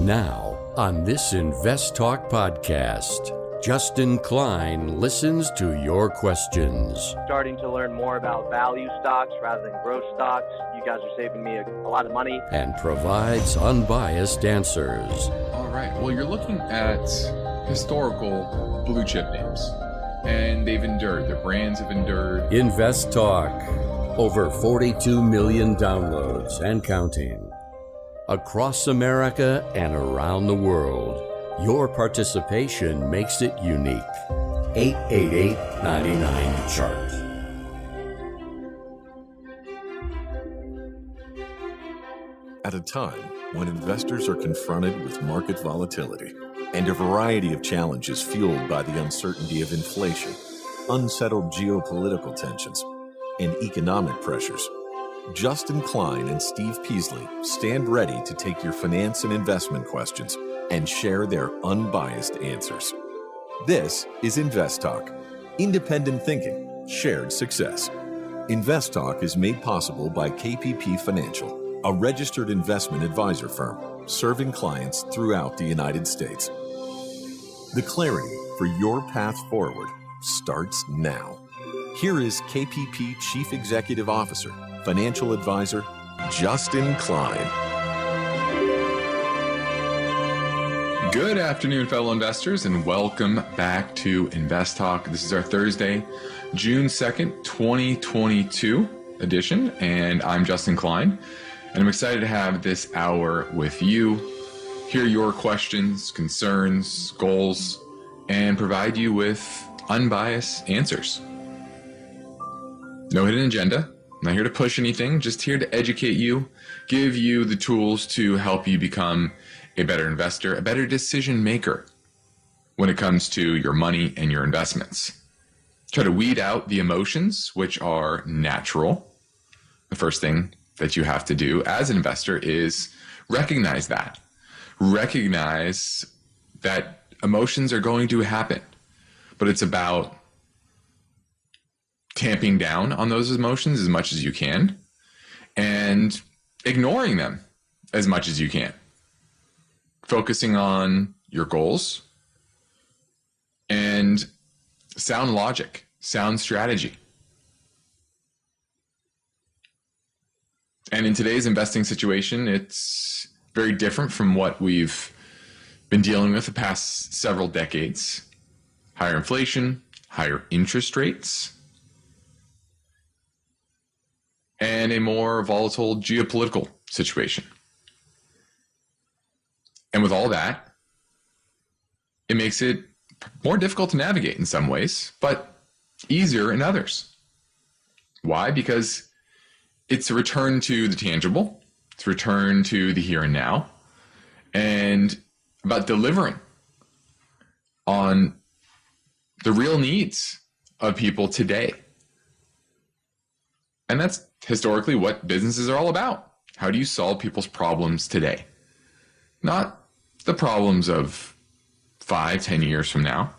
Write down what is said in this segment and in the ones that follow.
Now, on this Invest Talk podcast, Justin Klein listens to your questions. Starting to learn more about value stocks rather than growth stocks. You guys are saving me a lot of money. And provides unbiased answers. All right. Well, you're looking at historical blue chip names, and they've endured. Their brands have endured. Invest Talk. Over 42 million downloads and counting. Across America and around the world. Your participation makes it unique. 888-99-CHART. At a time when investors are confronted with market volatility and a variety of challenges fueled by the uncertainty of inflation, unsettled geopolitical tensions, and economic pressures, Justin Klein and Steve Peasley stand ready to take your finance and investment questions and share their unbiased answers. This is Invest Talk, independent thinking, shared success. Invest Talk is made possible by KPP Financial, a registered investment advisor firm serving clients throughout the United States. The clarity for your path forward starts now. Here is KPP Chief Executive Officer, Financial Advisor, Justin Klein. Good afternoon, fellow investors, and welcome back to Invest Talk. This is our Thursday, June 2nd, 2022 edition, and I'm Justin Klein, and I'm excited to have this hour with you, hear your questions, concerns, goals, and provide you with unbiased answers. No hidden agenda. Not here to push anything, just here to educate you, give you the tools to help you become a better investor, a better decision maker when it comes to your money and your investments. Try to weed out the emotions, which are natural. The first thing that you have to do as an investor is recognize that. Recognize that emotions are going to happen, but it's about tamping down on those emotions as much as you can and ignoring them as much as you can. Focusing on your goals and sound logic, sound strategy. And in today's investing situation, it's very different from what we've been dealing with the past several decades. Higher inflation, higher interest rates, and a more volatile geopolitical situation. And with all that, it makes it more difficult to navigate in some ways, but easier in others. Why? Because it's a return to the tangible, it's a return to the here and now, and about delivering on the real needs of people today. And that's historically what businesses are all about. How do you solve people's problems today? Not the problems of 5-10 years from now,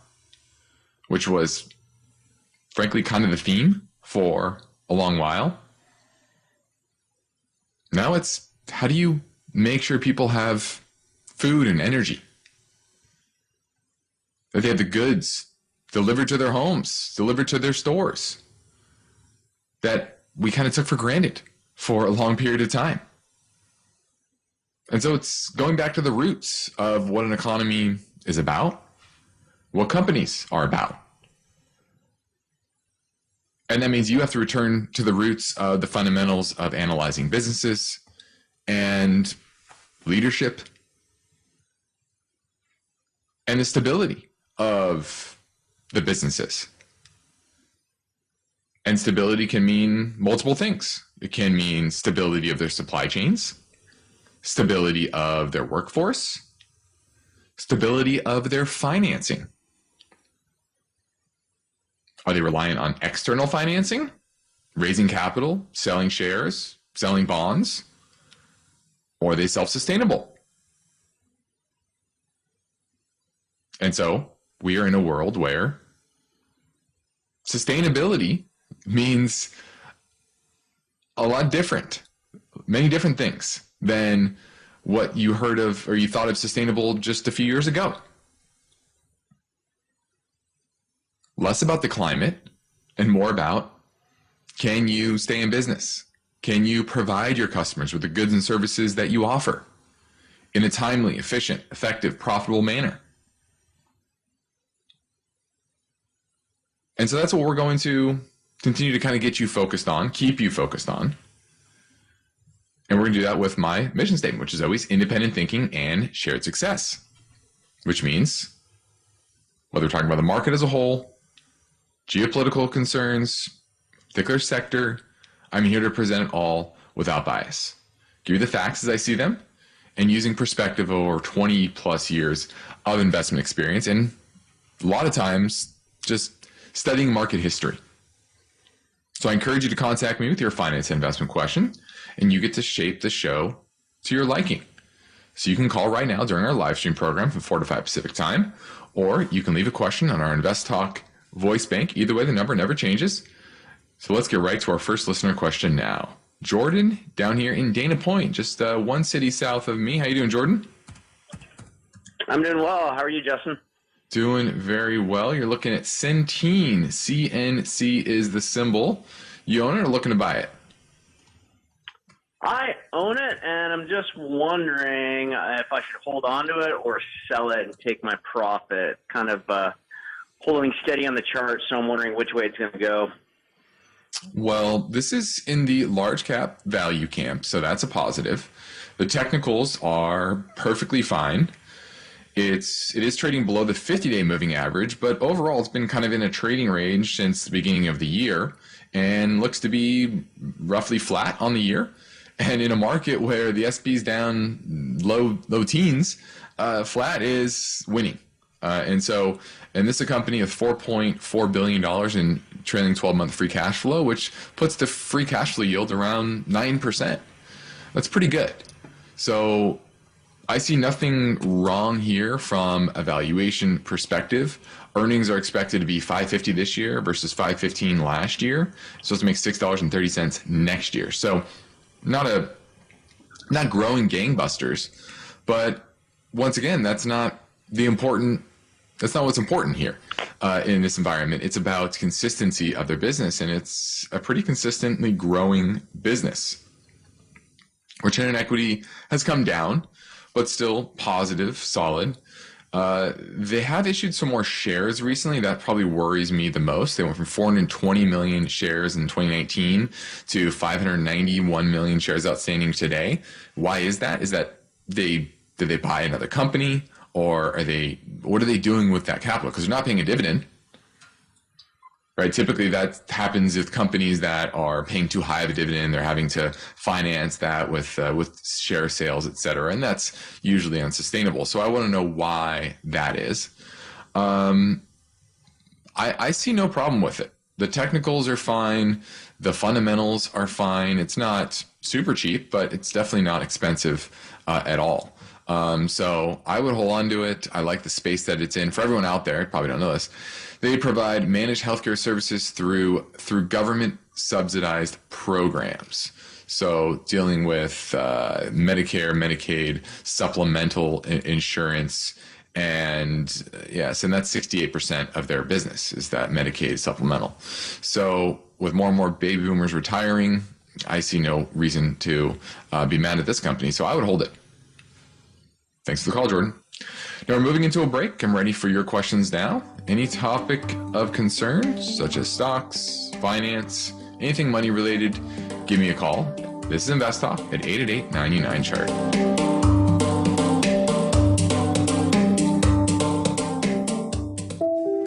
which was frankly kind of the theme for a long while. Now it's how do you make sure people have food and energy? That they have the goods delivered to their homes, delivered to their stores, that we kind of took for granted for a long period of time. And so it's going back to the roots of what an economy is about, what companies are about. And that means you have to return to the roots of the fundamentals of analyzing businesses and leadership and the stability of the businesses. And stability can mean multiple things. It can mean stability of their supply chains, stability of their workforce, stability of their financing. Are they reliant on external financing, raising capital, selling shares, selling bonds? Or are they self-sustainable? And so we are in a world where sustainability means a lot different, many different things than what you heard of or you thought of sustainable just a few years ago. Less about the climate and more about, can you stay in business? Can you provide your customers with the goods and services that you offer in a timely, efficient, effective, profitable manner? And so that's what we're going to continue to kind of get you focused on, keep you focused on. And we're going to do that with my mission statement, which is always independent thinking and shared success, which means whether we're talking about the market as a whole, geopolitical concerns, particular sector, I'm here to present it all without bias. Give you the facts as I see them and using perspective of over 20 plus years of investment experience and a lot of times just studying market history. So I encourage you to contact me with your finance and investment question and you get to shape the show to your liking. So you can call right now during our live stream program from 4 to 5 Pacific time, or you can leave a question on our Invest Talk voice bank. Either way, the number never changes. So let's get right to our first listener question now. Jordan, down here in Dana Point, just one city south of me. How you doing, Jordan? I'm doing well. How are you, Justin? Doing very well. You're looking at Centene. CNC is the symbol. You own it or looking to buy it? I own it, and I'm just wondering if I should hold on to it or sell it and take my profit. Kind of holding steady on the chart, so I'm wondering which way it's going to go. Well, this is in the large cap value camp, so that's a positive. The technicals are perfectly fine. It is trading below the 50-day moving average, but overall it's been kind of in a trading range since the beginning of the year and looks to be roughly flat on the year. And in a market where the S&P's down low teens, flat is winning. And this is a company with $4.4 billion in trailing 12-month free cash flow, which puts the free cash flow yield around 9%. That's pretty good. So I see nothing wrong here from a valuation perspective. Earnings are expected to be $5.50 this year versus $5.15 last year. It's supposed to make $6.30 next year. So not growing gangbusters, but once again, that's not what's important here in this environment. It's about consistency of their business, and it's a pretty consistently growing business. Return on equity has come down, but still positive, solid. They have issued some more shares recently. That probably worries me the most. They went from 420 million shares in 2019 to 591 million shares outstanding today. Why is that? Is that did they buy another company? Or what are they doing with that capital? Because they're not paying a dividend, right? Typically that happens with companies that are paying too high of a dividend. They're having to finance that with share sales, et cetera. And that's usually unsustainable. So I want to know why that is. I see no problem with it. The technicals are fine. The fundamentals are fine. It's not super cheap, but it's definitely not expensive at all. So I would hold on to it. I like the space that it's in. For everyone out there, probably don't know this, they provide managed healthcare services through government subsidized programs. So dealing with Medicare, Medicaid, supplemental insurance, and yes, and that's 68% of their business is that Medicaid supplemental. So with more and more baby boomers retiring, I see no reason to be mad at this company. So I would hold it. Thanks for the call, Jordan. Now we're moving into a break. I'm ready for your questions now. Any topic of concern, such as stocks, finance, anything money related, give me a call. This is Invest Talk at 888-99-CHART.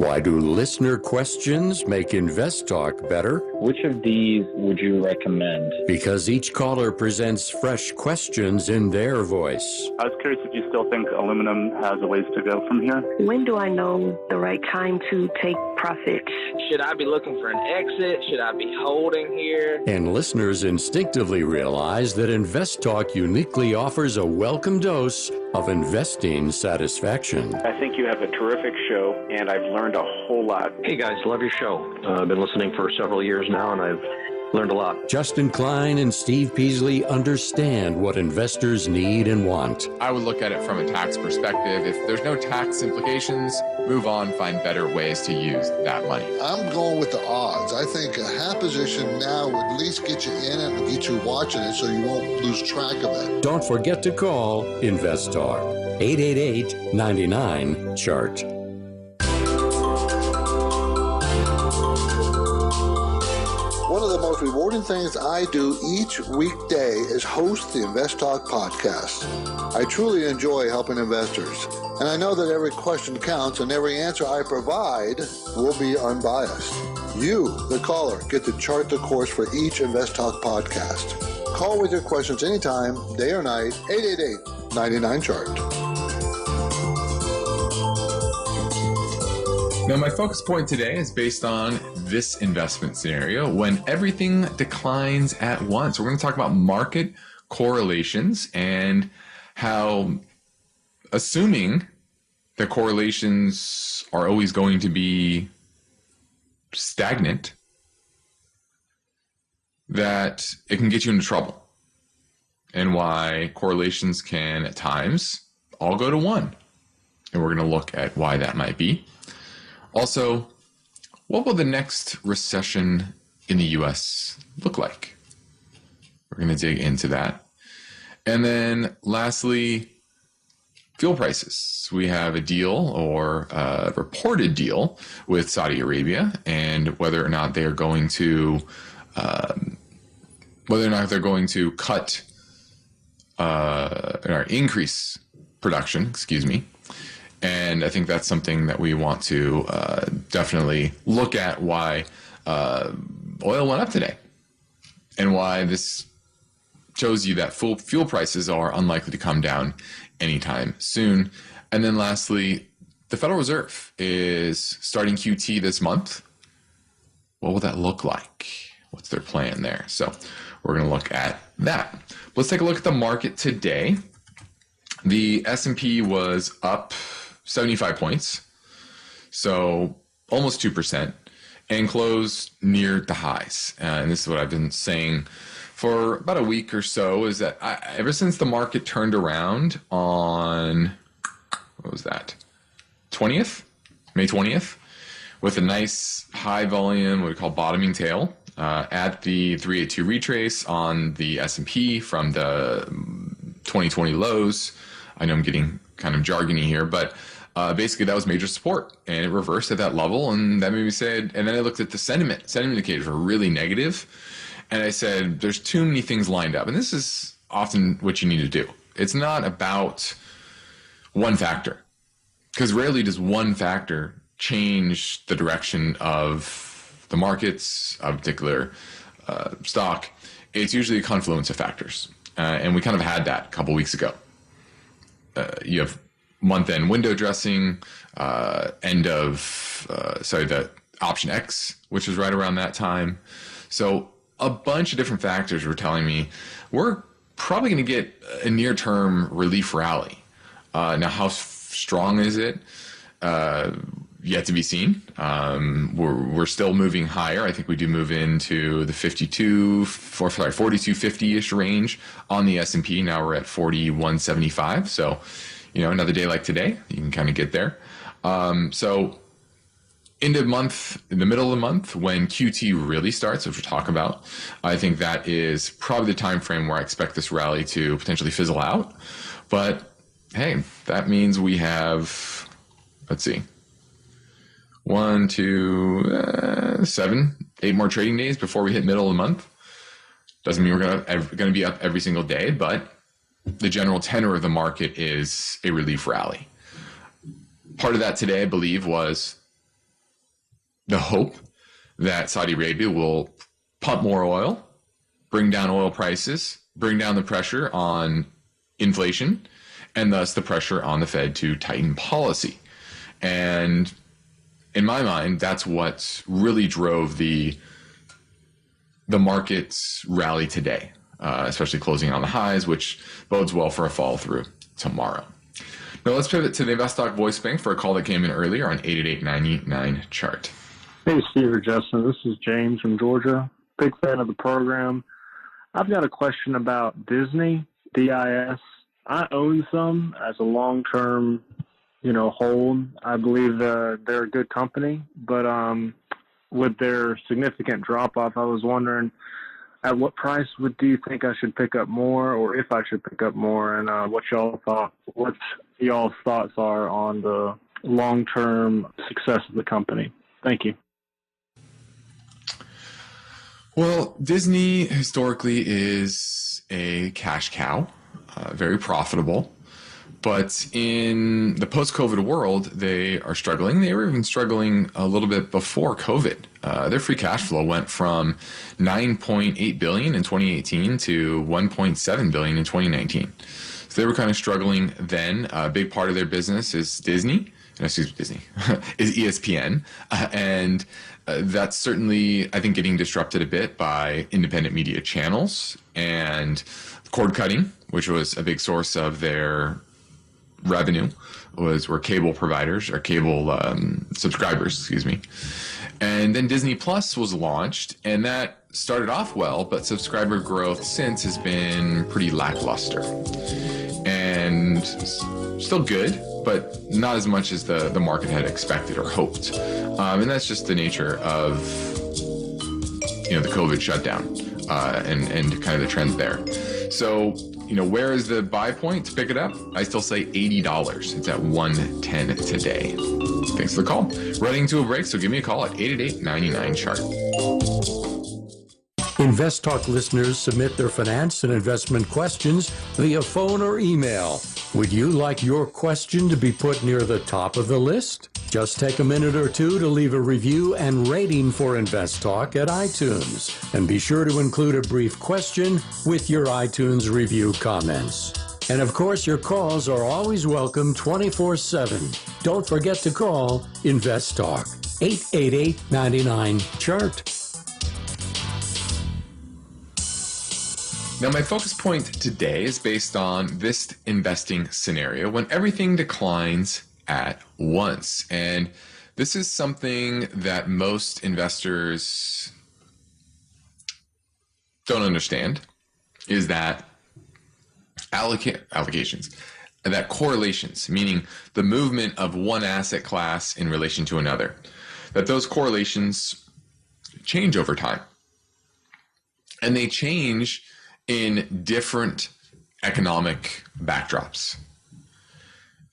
Why do listener questions make Invest Talk better? Which of these would you recommend? Because each caller presents fresh questions in their voice. I was curious if you still think aluminum has a ways to go from here. When do I know the right time to take profits? Should I be looking for an exit? Should I be holding here? And listeners instinctively realize that Invest Talk uniquely offers a welcome dose of investing satisfaction. I think you have a terrific show, and I've learned a whole lot. Hey guys, love your show. I've been listening for several years now, and I've Learned a lot. Justin Klein and Steve Peasley understand what investors need and want. I would look at it from a tax perspective. If there's no tax implications, move on, find better ways to use that money. I'm going with the odds. I think a half position now would at least get you in it and get you watching it so you won't lose track of it. Don't forget to call Invest Talk 888-99-CHART. One of the most rewarding things I do each weekday is host the Invest Talk podcast. I truly enjoy helping investors, and I know that every question counts and every answer I provide will be unbiased. You, the caller, get to chart the course for each Invest Talk podcast. Call with your questions anytime, day or night, 888-99-CHART. Now, my focus point today is based on this investment scenario when everything declines at once. We're going to talk about market correlations and how, assuming that correlations are always going to be stagnant, that it can get you into trouble, and why correlations can at times all go to one. And we're going to look at why that might be. Also, what will the next recession in the U.S. look like? We're going to dig into that. And then lastly, fuel prices. We have a deal, or a reported deal, with Saudi Arabia, and whether or not they're going to cut or increase production, And I think that's something that we want to definitely look at, why oil went up today and why this shows you that fuel prices are unlikely to come down anytime soon. And then lastly, the Federal Reserve is starting QT this month. What will that look like? What's their plan there? So we're going to look at that. Let's take a look at the market today. The S&P was up 75 points, so almost 2%, and closed near the highs. And this is what I've been saying for about a week or so, is that ever since the market turned around on, what was that, May 20th, with a nice high volume, what we call bottoming tail, at the 382 retrace on the S&P from the 2020 lows. I know I'm getting kind of jargony here, but basically that was major support, and it reversed at that level, and that made me say, and then I looked at the sentiment indicators were really negative, and I said, there's too many things lined up. And this is often what you need to do. It's not about one factor, because rarely does one factor change the direction of the markets, of a particular stock. It's usually a confluence of factors, and we kind of had that a couple weeks ago. You have month-end window dressing, the option X, which is right around that time. So a bunch of different factors were telling me we're probably going to get a near-term relief rally. Now, how strong is it? Yet to be seen. We're still moving higher. I think we do move into the 4250-ish range on the S&P. Now we're at 4175. So, another day like today, you can kind of get there. So in the middle of the month, when QT really starts, which we'll talk about, I think that is probably the time frame where I expect this rally to potentially fizzle out. But hey, that means we have, let's see, 1, 2, 7, 8 more trading days before we hit middle of the month. Doesn't mean we're going to be up every single day, but the general tenor of the market is a relief rally. Part of that today, I believe, was the hope that Saudi Arabia will pump more oil, bring down oil prices, bring down the pressure on inflation, and thus the pressure on the Fed to tighten policy. And in my mind, that's what really drove the market's rally today, especially closing on the highs, which bodes well for a follow through tomorrow. Now let's pivot to the InvestTalk voice bank for a call that came in earlier on 888-99-CHART. Hey, Steve or Justin, this is James from Georgia. Big fan of the program. I've got a question about Disney, DIS. I own some as a long-term, hold. I believe they're a good company, but with their significant drop-off, I was wondering at what price do you think I should pick up more, or if I should pick up more, and what y'all's thoughts are on the long-term success of the company. Thank you. Well, Disney historically is a cash cow, very profitable. But in the post-COVID world, they are struggling. They were even struggling a little bit before COVID. Their free cash flow went from $9.8 billion in 2018 to $1.7 billion in 2019. So they were kind of struggling then. A big part of their business is is ESPN. And that's certainly, I think, getting disrupted a bit by independent media channels and cord cutting, which was a big source of their revenue, were cable providers or cable subscribers, And then Disney Plus was launched, and that started off well, but subscriber growth since has been pretty lackluster. And still good, but not as much as the market had expected or hoped. And that's just the nature of the COVID shutdown and kind of the trends there. So where is the buy point to pick it up? I still say $80. It's at $110 today. Thanks for the call. Running to a break, so give me a call at 888-99-CHART. Invest Talk listeners submit their finance and investment questions via phone or email. Would you like your question to be put near the top of the list? Just take a minute or two to leave a review and rating for Invest Talk at iTunes. And be sure to include a brief question with your iTunes review comments. And of course, your calls are always welcome 24/7. Don't forget to call Invest Talk, 888-99-CHART. Now, my focus point today is based on this investing scenario when everything declines at once. And this is something that most investors don't understand, is that allocations, that correlations, meaning the movement of one asset class in relation to another, that those correlations change over time. And they change in different economic backdrops.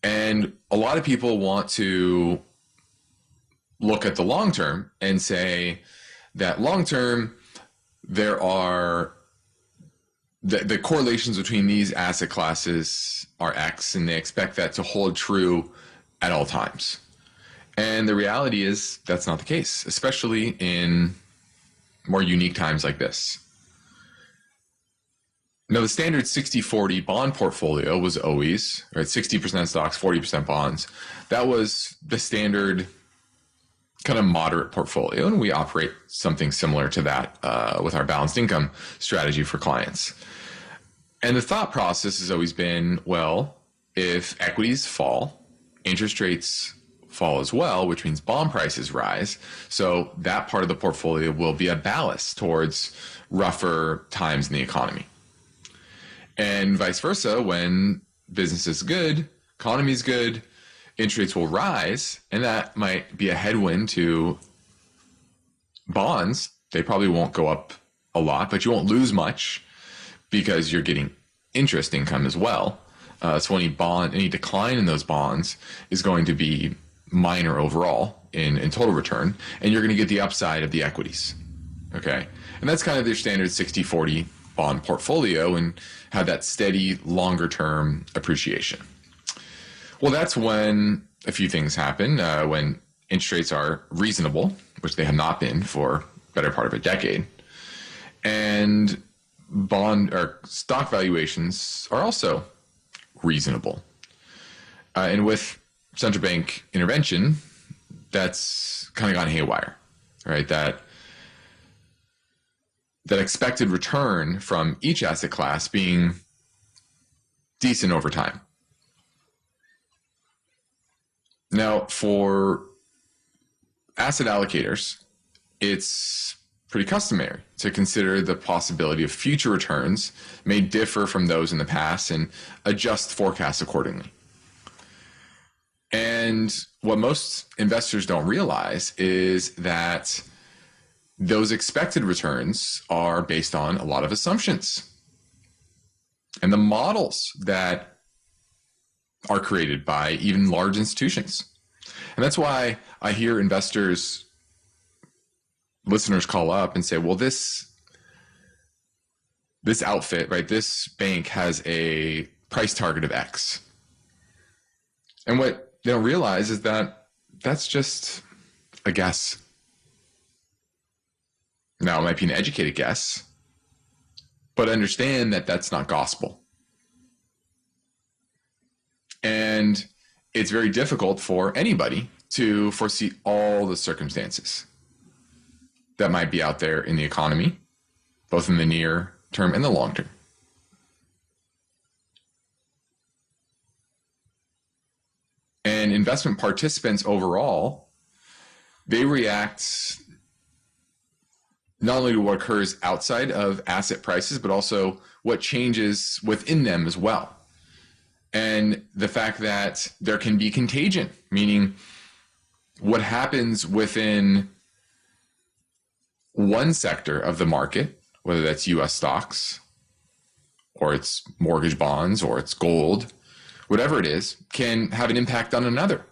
And a lot of people want to look at the long term and say that long term, there are the correlations between these asset classes are X, and they expect that to hold true at all times. And the reality is that's not the case, especially in more unique times like this. Now, the standard 60-40 bond portfolio was always, 60% stocks, 40% bonds. That was the standard kind of moderate portfolio, and we operate something similar to that with our balanced income strategy for clients. And the thought process has always been, well, if equities fall, interest rates fall as well, which means bond prices rise. So that part of the portfolio will be a ballast towards rougher times in the economy. And vice versa, when business is good, economy is good, interest rates will rise, and that might be a headwind to bonds. They probably won't go up a lot, but you won't lose much because you're getting interest income as well. So any decline in those bonds is going to be minor overall in total return, and you're going to get the upside of the equities. Okay, and that's kind of their standard 60-40 bond portfolio and have that steady longer term appreciation. Well, that's when a few things happen. When interest rates are reasonable, which they have not been for a better part of a decade, and bond or stock valuations are also reasonable. And with central bank intervention, that's kind of gone haywire, right? That expected return from each asset class being decent over time. Now, for asset allocators, it's pretty customary to consider the possibility of future returns may differ from those in the past and adjust forecasts accordingly. And what most investors don't realize is that those expected returns are based on a lot of assumptions. And the models that are created by even large institutions. And that's why I hear listeners call up and say, well, this outfit, right, this bank has a price target of X. And what they don't realize is that that's just a guess. Now, it might be an educated guess, but understand that that's not gospel. And it's very difficult for anybody to foresee all the circumstances that might be out there in the economy, both in the near term and the long term. And investment participants overall, they react not only to what occurs outside of asset prices, but also what changes within them as well. And the fact that there can be contagion, meaning what happens within one sector of the market, whether that's US stocks or it's mortgage bonds or it's gold, whatever it is, can have an impact on another,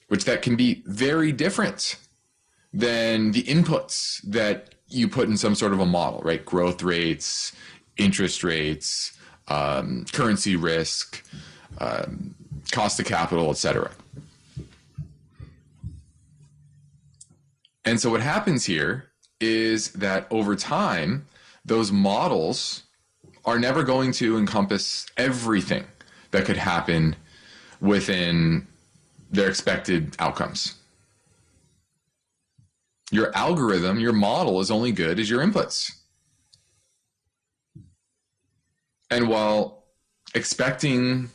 which that can be very different than the inputs that you put in some sort of a model, right? Growth rates, interest rates, currency risk, cost of capital, et cetera. And so what happens here is that over time, those models are never going to encompass everything that could happen within their expected outcomes. Your algorithm, your model is only good as your inputs. And while expecting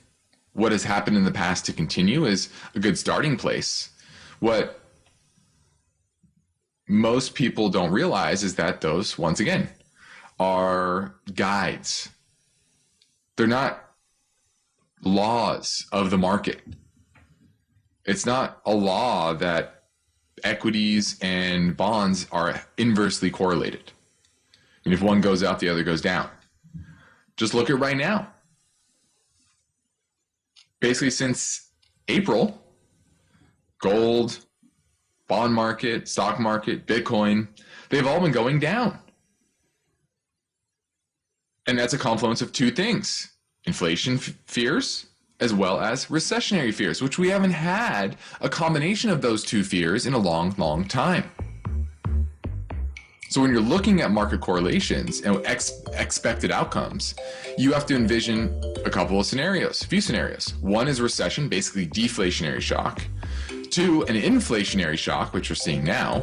what has happened in the past to continue is a good starting place, what most people don't realize is that those, once again, are guides. They're not laws of the market. It's not a law that equities and bonds are inversely correlated. And if one goes up, the other goes down. Just look at right now. Basically, since April, gold, bond market, stock market, Bitcoin, they've all been going down. And that's a confluence of two things: inflation fears as well as recessionary fears, which we haven't had a combination of those two fears in a long, long time. So when you're looking at market correlations and expected outcomes, you have to envision a few scenarios. One is recession, basically deflationary shock. Two, an inflationary shock, which we're seeing now,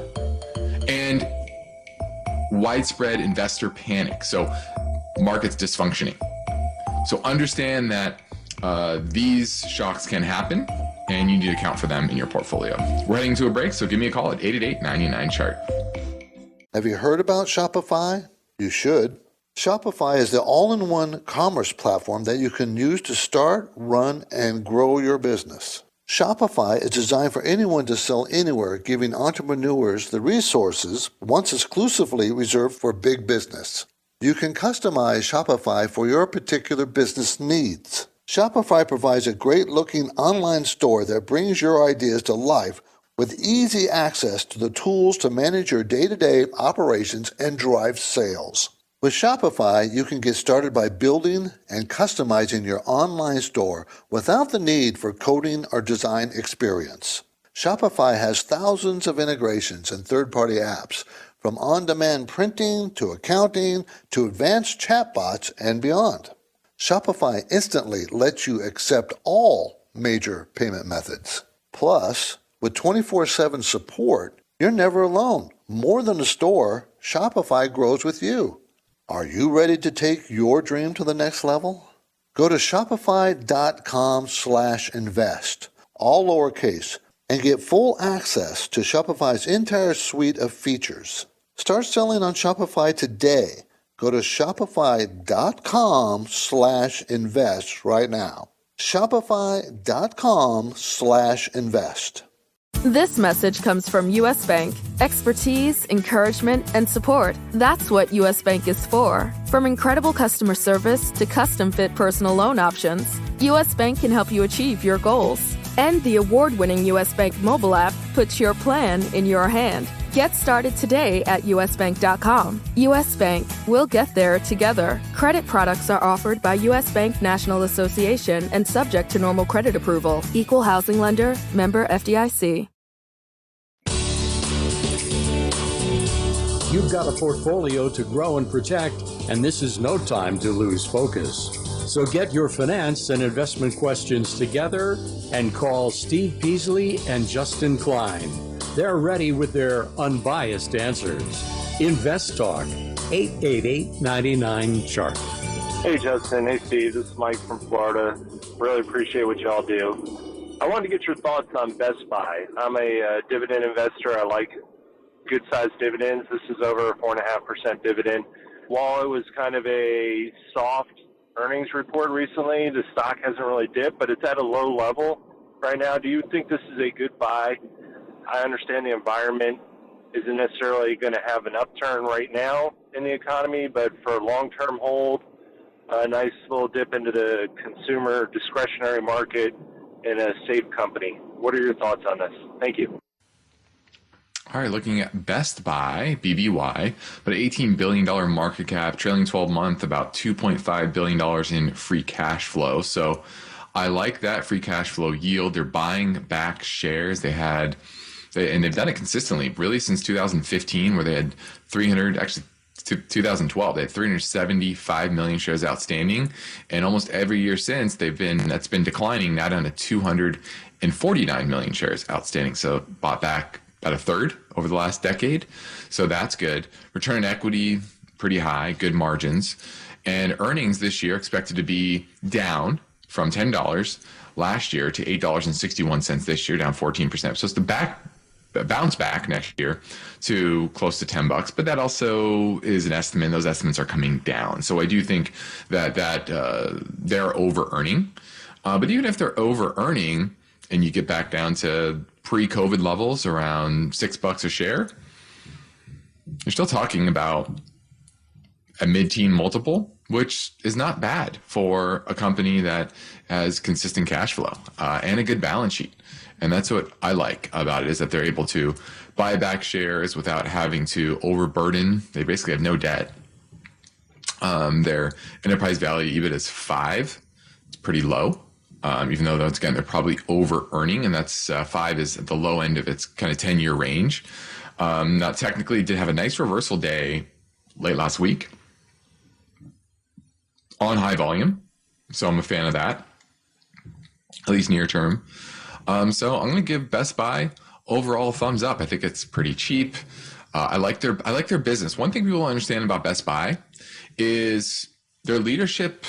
and widespread investor panic. So markets dysfunctioning. So understand that these shocks can happen, and you need to account for them in your portfolio. We're heading to a break, so give me a call at 888-99-CHART. Have you heard about Shopify? You should. Shopify is the all-in-one commerce platform that you can use to start, run, and grow your business. Shopify is designed for anyone to sell anywhere, giving entrepreneurs the resources once exclusively reserved for big business. You can customize Shopify for your particular business needs. Shopify provides a great-looking online store that brings your ideas to life with easy access to the tools to manage your day-to-day operations and drive sales. With Shopify, you can get started by building and customizing your online store without the need for coding or design experience. Shopify has thousands of integrations and third-party apps, from on-demand printing to accounting to advanced chatbots and beyond. Shopify instantly lets you accept all major payment methods. Plus, with 24/7 support, you're never alone. More than a store, Shopify grows with you. Are you ready to take your dream to the next level? Go to shopify.com/invest, all lowercase, and get full access to Shopify's entire suite of features. Start selling on Shopify today. Go to shopify.com/invest right now. Shopify.com/invest. This message comes from U.S. Bank. Expertise, encouragement, and support. That's what U.S. Bank is for. From incredible customer service to custom-fit personal loan options, U.S. Bank can help you achieve your goals. And the award-winning U.S. Bank mobile app puts your plan in your hand. Get started today at usbank.com. U.S. Bank, we'll get there together. Credit products are offered by U.S. Bank National Association and subject to normal credit approval. Equal housing lender, member FDIC. You've got a portfolio to grow and protect, and this is no time to lose focus. So get your finance and investment questions together and call Steve Peasley and Justin Klein. They're ready with their unbiased answers. Invest Talk, 888-99-CHART. Hey, Justin. Hey, Steve. This is Mike from Florida. Really appreciate what y'all do. I wanted to get your thoughts on Best Buy. I'm a dividend investor. I like good-sized dividends. This is over a 4.5% dividend. While it was kind of a soft earnings report recently, the stock hasn't really dipped, but it's at a low level right now. Do you think this is a good buy? I understand the environment isn't necessarily going to have an upturn right now in the economy, but for a long-term hold, a nice little dip into the consumer discretionary market in a safe company. What are your thoughts on this? Thank you. All right, looking at Best Buy, BBY, but $18 billion market cap, trailing 12-month, about $2.5 billion in free cash flow. So I like that free cash flow yield. They're buying back shares. And they've done it consistently, really since 2015, where they had 2012, they had 375 million shares outstanding. And almost every year since, that's been declining, now down to 249 million shares outstanding. So bought back about a third over the last decade. So that's good. Return on equity, pretty high, good margins. And earnings this year expected to be down from $10 last year to $8.61 this year, down 14%. So it's bounce back next year to close to $10, but that also is an estimate. Those estimates are coming down. So I do think that they're over earning. But even if they're over earning and you get back down to pre-COVID levels around $6 a share, you're still talking about a mid-teen multiple, which is not bad for a company that has consistent cash flow and a good balance sheet. And that's what I like about it, is that they're able to buy back shares without having to overburden. They basically have no debt. Their enterprise value EBIT is 5. It's pretty low, even though they're probably over earning, and that's 5 is at the low end of its kind of 10-year range. Now, technically, it did have a nice reversal day late last week on high volume, so I'm a fan of that, at least near term. So I'm going to give Best Buy overall a thumbs up. I think it's pretty cheap. I like their business. One thing people understand about Best Buy is their leadership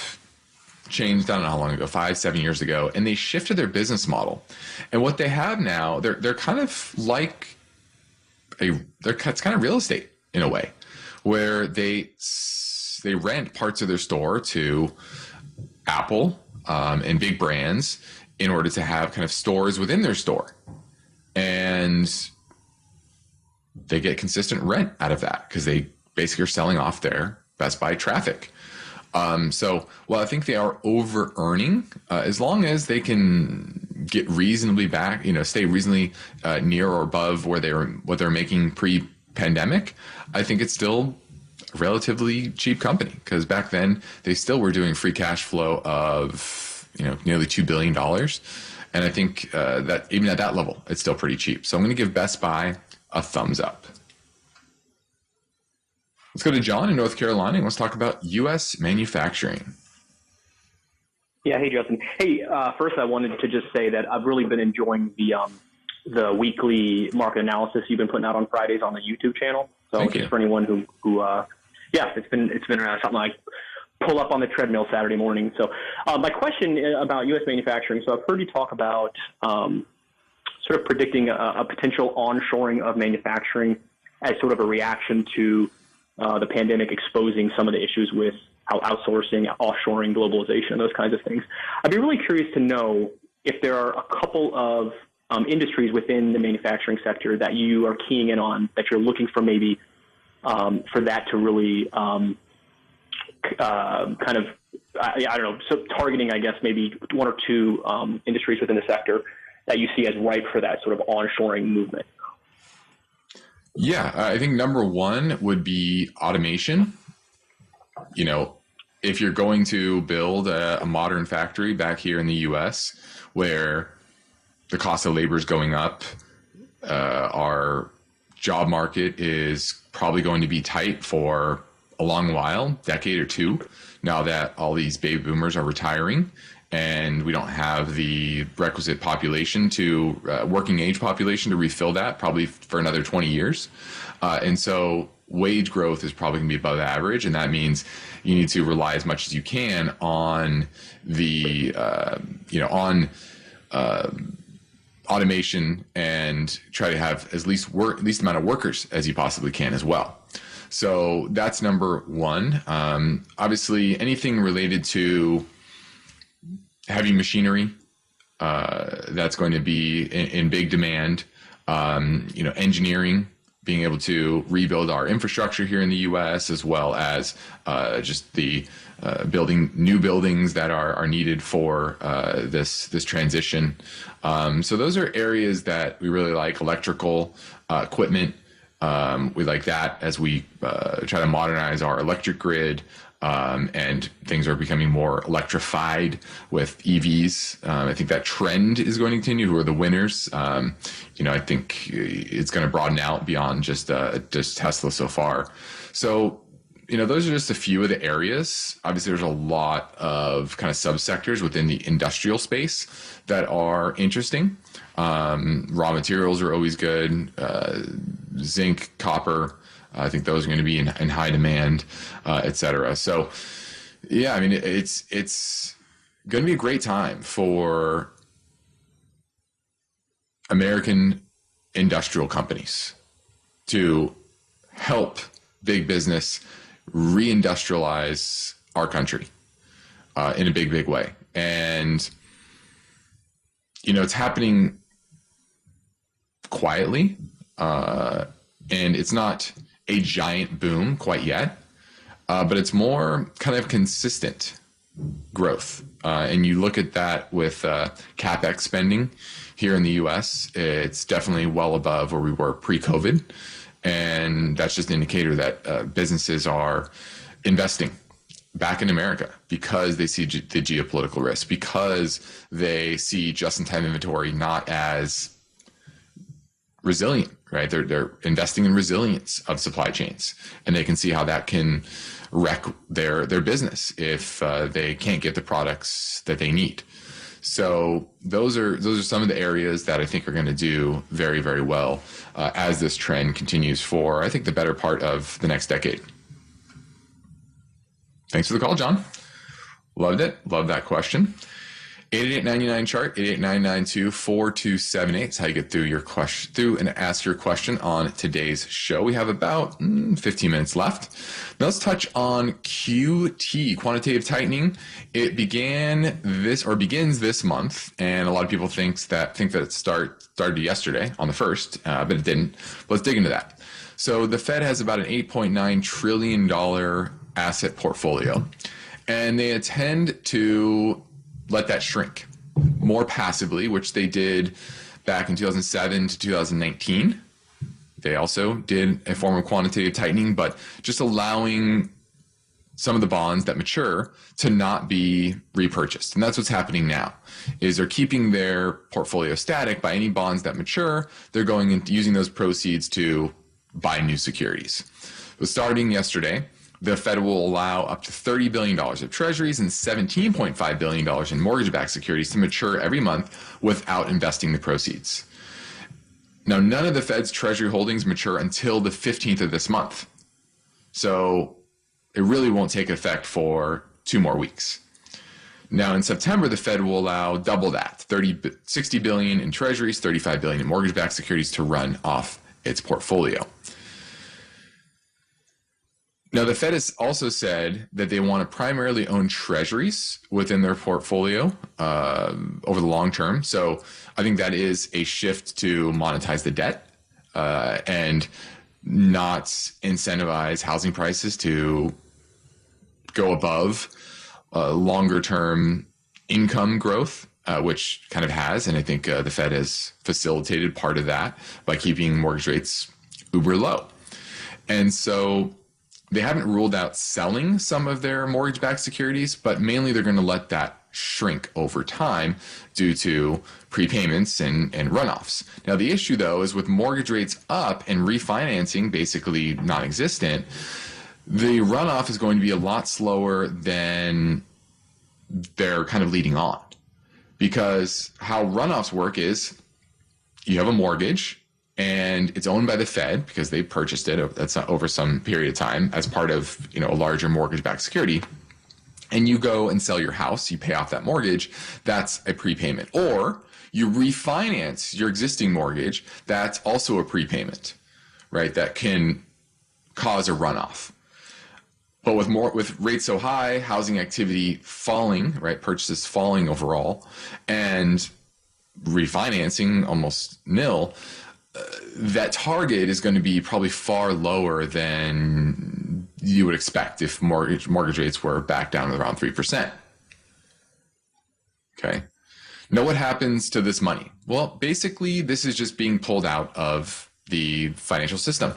changed, I don't know how long ago, 5-7 years ago, and they shifted their business model. And what they have now, they're kind of like it's kind of real estate in a way, where they rent parts of their store to Apple and big brands in order to have kind of stores within their store. And they get consistent rent out of that because they basically are selling off their Best Buy traffic. So while I think they are over earning, as long as they can get reasonably back, stay reasonably near or above what they're making pre-pandemic, I think it's still a relatively cheap company, because back then they still were doing free cash flow of nearly $2 billion. And I think that even at that level, it's still pretty cheap. So I'm going to give Best Buy a thumbs up. Let's go to John in North Carolina, and let's talk about U.S. manufacturing. Yeah, hey, Justin. Hey, first I wanted to just say that I've really been enjoying the weekly market analysis you've been putting out on Fridays on the YouTube channel. So just for anyone who it's been something I pull up on the treadmill Saturday morning. So my question about U.S. manufacturing. So I've heard you talk about sort of predicting a potential onshoring of manufacturing as sort of a reaction to the pandemic exposing some of the issues with outsourcing, offshoring, globalization, those kinds of things. I'd be really curious to know if there are a couple of industries within the manufacturing sector that you are keying in on, that you're looking for maybe for that to really kind of, I don't know, so targeting, I guess, maybe one or two industries within the sector that you see as ripe for that sort of onshoring movement. Yeah, I think number one would be automation. You know, if you're going to build a modern factory back here in the U.S. where the cost of labor is going up, our job market is probably going to be tight for a long while, decade or two, now that all these baby boomers are retiring and we don't have the requisite population to working age population to refill that probably for another 20 years. And so wage growth is probably going to be above average. And that means you need to rely as much as you can on the, automation and try to have least amount of workers as you possibly can as well. So that's number one. Obviously, anything related to heavy machinery, that's going to be in big demand. Engineering, being able to rebuild our infrastructure here in the U.S., as well as just the building new buildings that are needed for this transition. So those are areas that we really like. Electrical equipment, we like that as we try to modernize our electric grid. And things are becoming more electrified with EVs. I think that trend is going to continue. Who are the winners? I think it's going to broaden out beyond just Tesla so far. So, those are just a few of the areas. Obviously, there's a lot of kind of subsectors within the industrial space that are interesting. Raw materials are always good. Zinc, copper. I think those are going to be in high demand, et cetera. So, yeah, I mean, it's going to be a great time for American industrial companies to help big business reindustrialize our country in a big, big way. And, it's happening quietly, and it's not a giant boom quite yet, but it's more kind of consistent growth. And you look at that with CapEx spending here in the U.S., it's definitely well above where we were pre-COVID. And that's just an indicator that businesses are investing back in America because they see the geopolitical risk, because they see just-in-time inventory not as resilient, right? They're investing in resilience of supply chains, and they can see how that can wreck their business if they can't get the products that they need. So those are some of the areas that I think are going to do very, very well as this trend continues for, I think, the better part of the next decade. Thanks for the call, John. Loved it. Love that question. 888-99-CHART, 888-992-4278 is how you get through and ask your question on today's show. We have about 15 minutes left. Now let's touch on QT, quantitative tightening. It begins this month, and a lot of people think that it started yesterday on the 1st, but it didn't. Let's dig into that. So the Fed has about an $8.9 trillion asset portfolio, and they intend to let that shrink more passively, which they did back in 2007 to 2019. They also did a form of quantitative tightening, but just allowing some of the bonds that mature to not be repurchased. And that's what's happening now, is they're keeping their portfolio static. By any bonds that mature, they're going into using those proceeds to buy new securities. But starting yesterday, the Fed will allow up to $30 billion of Treasuries and $17.5 billion in mortgage-backed securities to mature every month without investing the proceeds. Now, none of the Fed's Treasury holdings mature until the 15th of this month. So it really won't take effect for 2 more weeks. Now, in September, the Fed will allow double that, $60 billion in Treasuries, $35 billion in mortgage-backed securities to run off its portfolio. Now, the Fed has also said that they want to primarily own Treasuries within their portfolio over the long term. So I think that is a shift to monetize the debt and not incentivize housing prices to go above longer term income growth, which kind of has. And I think the Fed has facilitated part of that by keeping mortgage rates uber low. And so they haven't ruled out selling some of their mortgage-backed securities, but mainly they're going to let that shrink over time due to prepayments and runoffs. Now, the issue, though, is with mortgage rates up and refinancing basically non-existent, the runoff is going to be a lot slower than they're kind of leading on. Because how runoffs work is you have a mortgage, and it's owned by the Fed because they purchased it. That's over some period of time as part of a larger mortgage-backed security. And you go and sell your house, you pay off that mortgage. That's a prepayment. Or you refinance your existing mortgage. That's also a prepayment, right? That can cause a runoff. But with rates so high, housing activity falling, right? Purchases falling overall, and refinancing almost nil. That target is going to be probably far lower than you would expect if mortgage rates were back down to around 3%. Okay. Now, what happens to this money? Well, basically, this is just being pulled out of the financial system.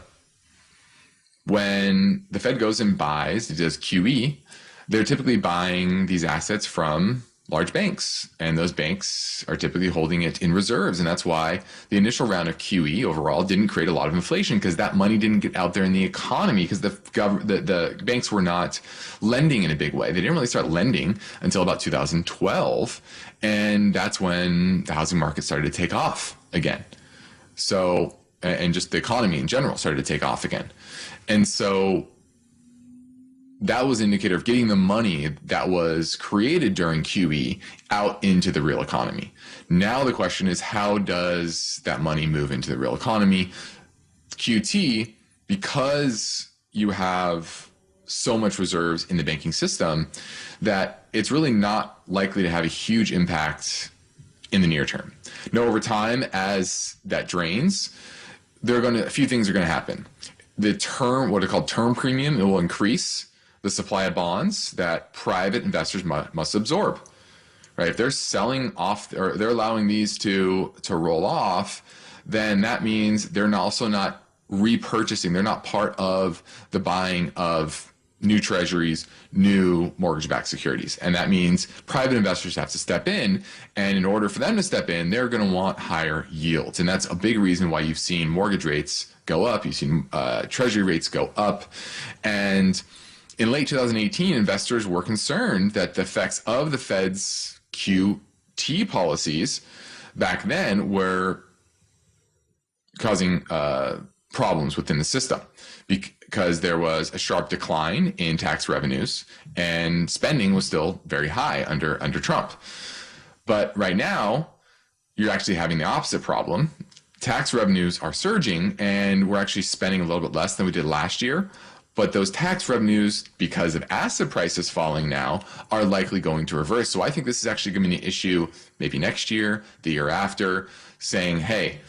When the Fed goes and buys, it does QE, they're typically buying these assets from large banks, and those banks are typically holding it in reserves. And that's why the initial round of QE overall didn't create a lot of inflation, because that money didn't get out there in the economy, because the banks were not lending in a big way. They didn't really start lending until about 2012. And that's when the housing market started to take off again. So, and just the economy in general started to take off again. And so that was an indicator of getting the money that was created during QE out into the real economy. Now the question is, how does that money move into the real economy? QT, because you have so much reserves in the banking system, that it's really not likely to have a huge impact in the near term. Now, over time, as that drains, a few things are going to happen. The term, what are called term premium, it will increase the supply of bonds that private investors must absorb, right? If they're selling off, or they're allowing these to roll off, then that means they're also not repurchasing. They're not part of the buying of new treasuries, new mortgage-backed securities. And that means private investors have to step in. And in order for them to step in, they're going to want higher yields. And that's a big reason why you've seen mortgage rates go up. You've seen treasury rates go up. And in late 2018, investors were concerned that the effects of the Fed's QT policies back then were causing problems within the system, because there was a sharp decline in tax revenues and spending was still very high under Trump. But right now, you're actually having the opposite problem. Tax revenues are surging, and we're actually spending a little bit less than we did last year. But those tax revenues, because of asset prices falling now, are likely going to reverse. So I think this is actually going to be an issue maybe next year, the year after, saying, hey,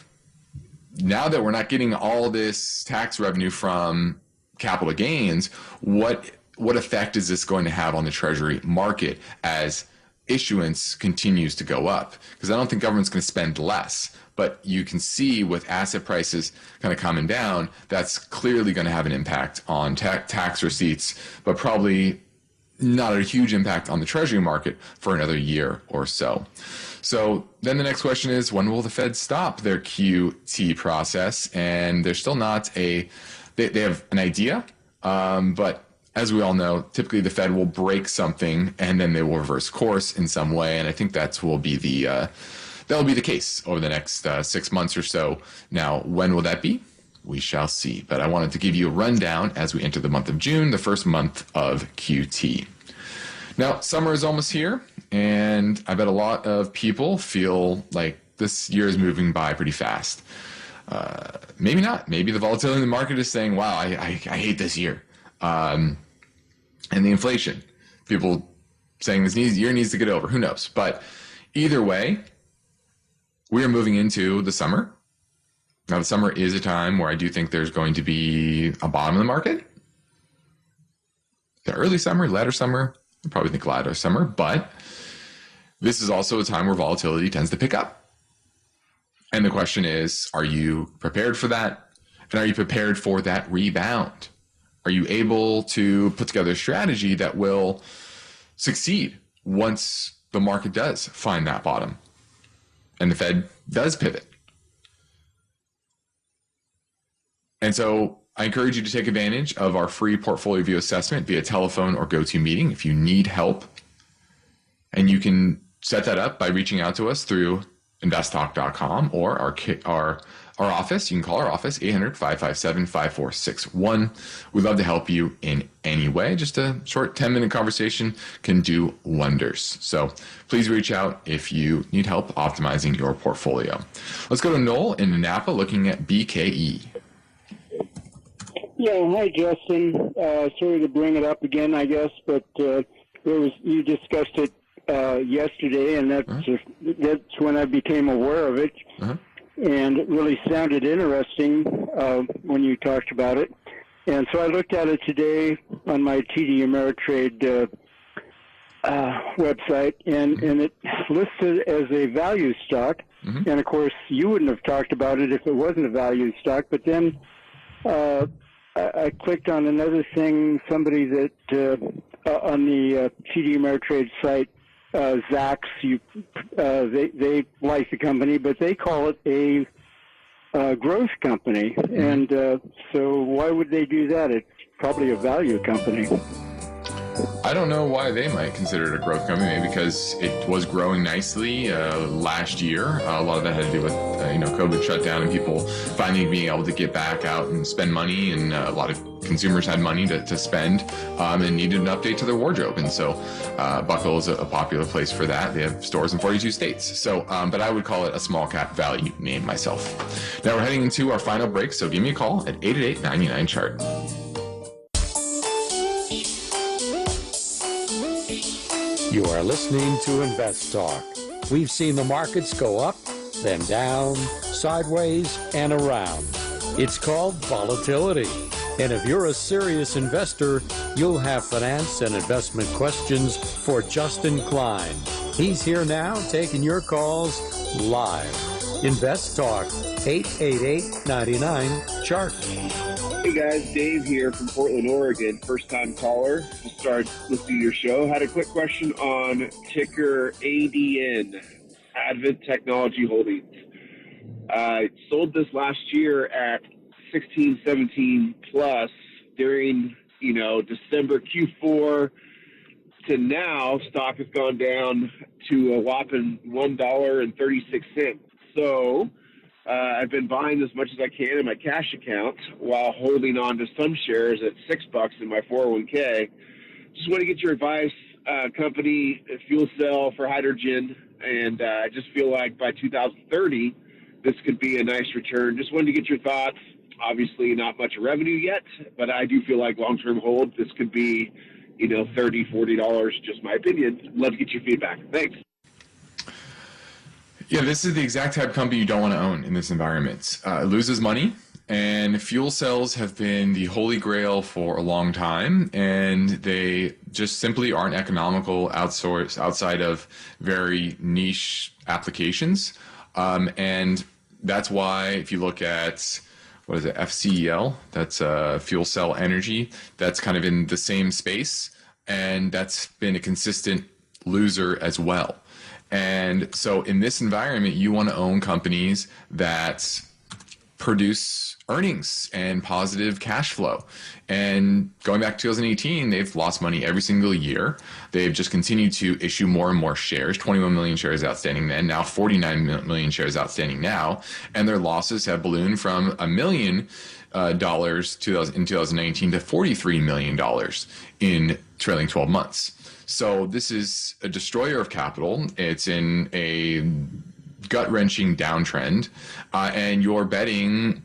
now that we're not getting all this tax revenue from capital gains, what effect is this going to have on the Treasury market as issuance continues to go up? Because I don't think government's going to spend less. But you can see with asset prices kind of coming down, that's clearly going to have an impact on tax receipts, but probably not a huge impact on the Treasury market for another year or so. So then the next question is, when will the Fed stop their QT process? And they're still not they have an idea, but as we all know, typically the Fed will break something and then they will reverse course in some way. And I think that'll be the case over the next 6 months or so. Now, when will that be? We shall see. But I wanted to give you a rundown as we enter the month of June, the first month of QT. Now, summer is almost here, and I bet a lot of people feel like this year is moving by pretty fast. Maybe not. Maybe the volatility in the market is saying, wow, I hate this year. and the inflation. People saying this year needs to get over. Who knows? But either way, we are moving into the summer. Now, the summer is a time where I do think there's going to be a bottom of the market. The early summer, latter summer, I probably think latter summer, but this is also a time where volatility tends to pick up. And the question is, are you prepared for that? And are you prepared for that rebound? Are you able to put together a strategy that will succeed once the market does find that bottom and the Fed does pivot? And so I encourage you to take advantage of our free portfolio view assessment via telephone or GoToMeeting if you need help. And you can set that up by reaching out to us through investtalk.com or our office. You can call our office, 800-557-5461. We'd love to help you in any way. Just a short 10-minute conversation can do wonders. So please reach out if you need help optimizing your portfolio. Let's go to Noel in Napa looking at BKE. Yeah, hi, Justin. Sorry to bring it up again, I guess, but you discussed it yesterday, and that's when I became aware of it. And it really sounded interesting when you talked about it. And so I looked at it today on my TD Ameritrade website, and it listed as a value stock. And, of course, you wouldn't have talked about it if it wasn't a value stock. But then I clicked on another thing, somebody that on the TD Ameritrade site, Zacks, they like the company, but they call it a growth company. And so why would they do that? It's probably a value company. I don't know why they might consider it a growth company. Maybe because it was growing nicely last year. A lot of that had to do with COVID shutdown and people finally being able to get back out and spend money, and a lot of consumers had money to spend and needed an update to their wardrobe. And so Buckle is a popular place for that. They have stores in 42 states. So, but I would call it a small cap value name myself. Now we're heading into our final break, so give me a call at 888-99-CHART. You are listening to Invest Talk. We've seen the markets go up, then down, sideways, and around. It's called volatility. And if you're a serious investor, you'll have finance and investment questions for Justin Klein. He's here now taking your calls live. Invest Talk, 888-99-CHART. Hey guys, Dave here from Portland, Oregon. First time caller. Just started listening to your show. Had a quick question on ticker ADN, Advent Technology Holdings. I sold this last year at 16, 17 plus during, December Q4 to now. Stock has gone down to a whopping $1.36. So I've been buying as much as I can in my cash account while holding on to some shares at $6 in my 401k. Just want to get your advice. Company, fuel cell for hydrogen, and I just feel like by 2030, this could be a nice return. Just wanted to get your thoughts. Obviously, not much revenue yet, but I do feel like long-term hold, this could be, $30, $40, just my opinion. Love to get your feedback. Thanks. Yeah, this is the exact type of company you don't want to own in this environment. It loses money, and fuel cells have been the holy grail for a long time, and they just simply aren't economical outside of very niche applications. And that's why if you look at, FCEL, that's fuel cell energy, that's kind of in the same space, and that's been a consistent loser as well. And so in this environment, you want to own companies that produce earnings and positive cash flow. And going back to 2018, they've lost money every single year. They've just continued to issue more and more shares, 21 million shares outstanding then, now 49 million shares outstanding now. And their losses have ballooned from $1 million in 2019 to $43 million in trailing 12 months. So this is a destroyer of capital. It's in a gut-wrenching downtrend, and you're betting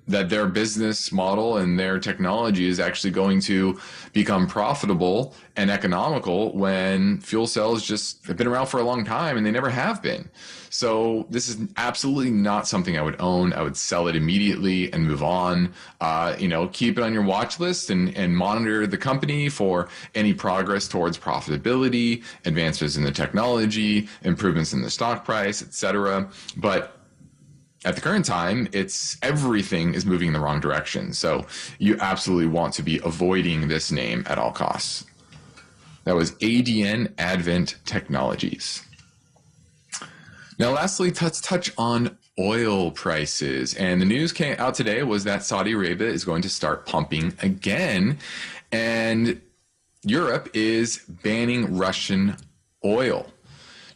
that their business model and their technology is actually going to become profitable and economical when fuel cells just have been around for a long time and they never have been. So this is absolutely not something I would own. I would sell it immediately and move on. Keep it on your watch list and monitor the company for any progress towards profitability, advances in the technology, improvements in the stock price, etc. But at the current time, everything is moving in the wrong direction. So you absolutely want to be avoiding this name at all costs. That was ADN Advent Technologies. Now, lastly, let's touch on oil prices. And the news came out today was that Saudi Arabia is going to start pumping again. And Europe is banning Russian oil.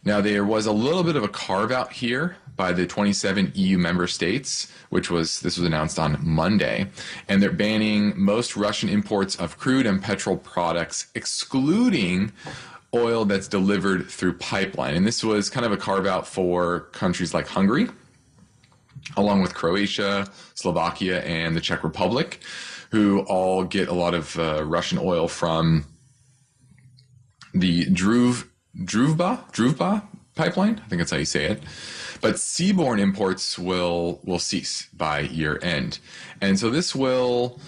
Now, there was a little bit of a carve out here by the 27 EU member states, this was announced on Monday, and they're banning most Russian imports of crude and petrol products, excluding oil that's delivered through pipeline. And this was kind of a carve out for countries like Hungary, along with Croatia, Slovakia, and the Czech Republic, who all get a lot of Russian oil from the Druzhba pipeline. I think that's how you say it. But seaborne imports will cease by year end. And so this will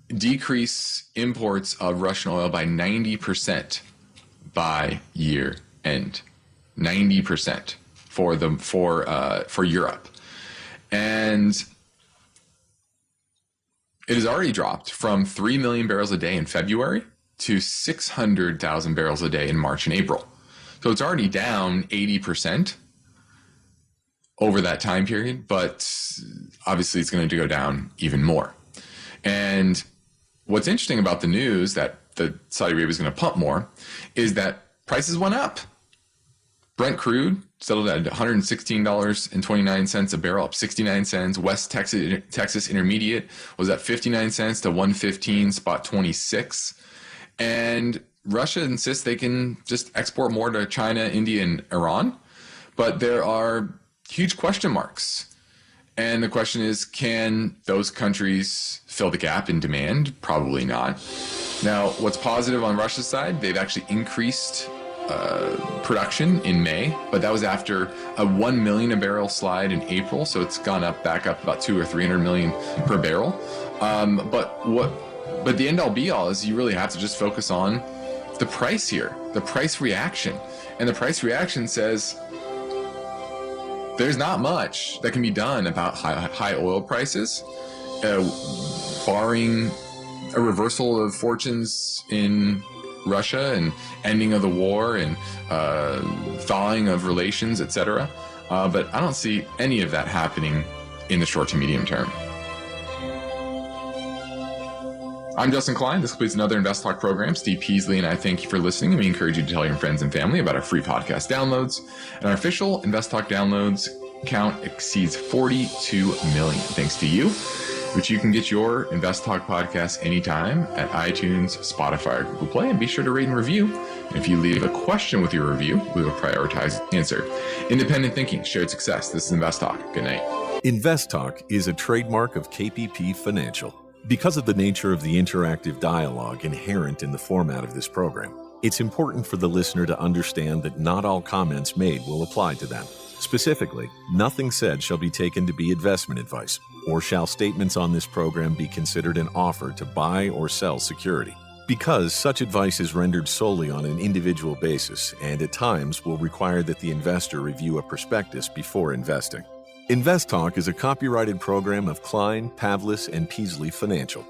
decrease imports of Russian oil by 90% by year end. 90% for Europe. And it has already dropped from 3 million barrels a day in February to 600,000 barrels a day in March and April. So it's already down 80% over that time period, but obviously it's going to go down even more. And what's interesting about the news that the Saudi Arabia is going to pump more is that prices went up. Brent crude settled at $116.29 a barrel, up 69 cents. West Texas Intermediate was at 59 cents to 115.26. And Russia insists they can just export more to China, India, and Iran. But there are huge question marks. And the question is, can those countries fill the gap in demand? Probably not. Now, what's positive on Russia's side, they've actually increased production in May, but that was after a 1 million a barrel slide in April. So it's gone back up about 200 or 300 million per barrel. But the end all be all is you really have to just focus on the price here, the price reaction. And the price reaction says there's not much that can be done about high oil prices, barring a reversal of fortunes in Russia and ending of the war and thawing of relations, etc. But I don't see any of that happening in the short to medium term. I'm Justin Klein. This completes another Invest Talk program. Steve Peasley and I thank you for listening, and we encourage you to tell your friends and family about our free podcast downloads. And our official Invest Talk downloads count exceeds 42 million. Thanks to you, which you can get your Invest Talk podcast anytime at iTunes, Spotify, or Google Play. And be sure to rate and review. And if you leave a question with your review, we will prioritize the answer. Independent thinking, shared success. This is Invest Talk. Good night. Invest Talk is a trademark of KPP Financial. Because of the nature of the interactive dialogue inherent in the format of this program, it's important for the listener to understand that not all comments made will apply to them. Specifically, nothing said shall be taken to be investment advice, or shall statements on this program be considered an offer to buy or sell security. Because such advice is rendered solely on an individual basis and at times will require that the investor review a prospectus before investing. Invest Talk is a copyrighted program of Klein, Pavlis, and Peasley Financial.